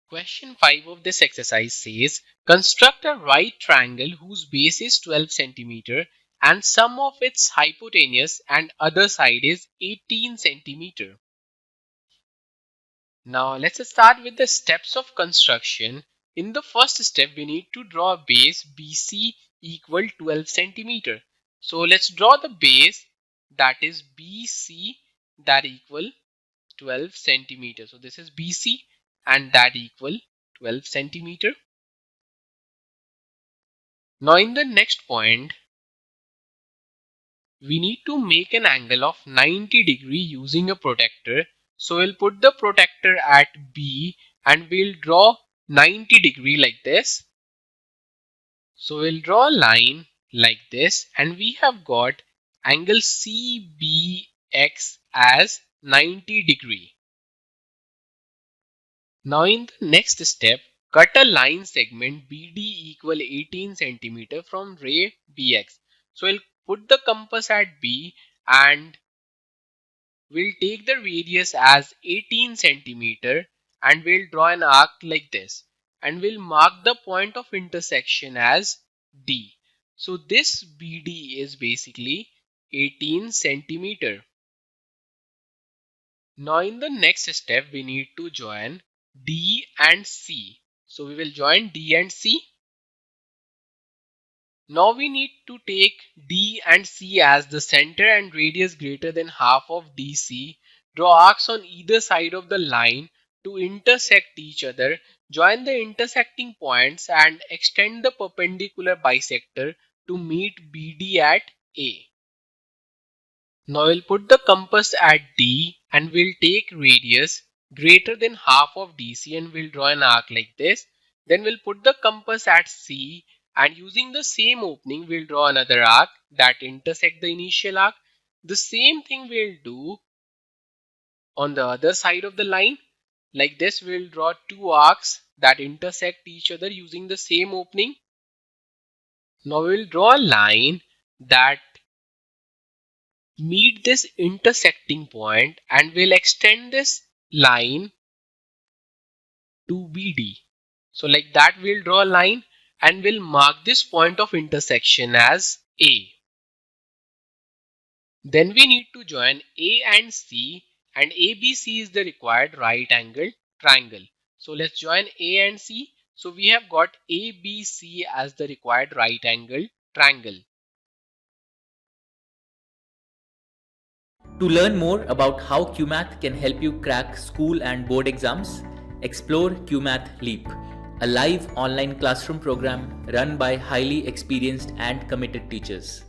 Question 5 of this exercise says, construct a right triangle whose base is 12 cm and sum of its hypotenuse and other side is 18 cm. Now let's start with the steps of construction. In the first step, we need to draw a base BC equal 12 cm. So let's draw the base, that is BC, that equal 12 cm. So this is BC and that equal 12 centimeter. Now in the next point, we need to make an angle of 90 degree using a protractor. So we'll put the protractor at B and we'll draw 90 degree like this. So we'll draw a line like this and we have got angle CBX as 90 degree. Now in the next step, cut a line segment BD equal 18 cm from ray BX. So we'll put the compass at B and we'll take the radius as 18 cm and we'll draw an arc like this and we'll mark the point of intersection as D. So this BD is basically 18 cm. Now in the next step, we need to join D and C. So we will join D and C. Now we need to take D and C as the center and radius greater than half of DC. Draw arcs on either side of the line to intersect each other. Join the intersecting points and extend the perpendicular bisector to meet BD at A. Now we'll put the compass at D and we'll take radius greater than half of DC and we'll draw an arc like this. Then we'll put the compass at C and using the same opening we'll draw another arc that intersect the initial arc. The same thing we'll do on the other side of the line. Like this, we'll draw two arcs that intersect each other using the same opening. Now we'll draw a line that meet this intersecting point and we'll extend this line to BD. So like that, we'll draw a line and we'll mark this point of intersection as A. Then we need to join A and C, and ABC is the required right angle triangle. So let's join A and C. So we have got ABC as the required right angle triangle. To learn more about how QMath can help you crack school and board exams, explore QMath Leap, a live online classroom program run by highly experienced and committed teachers.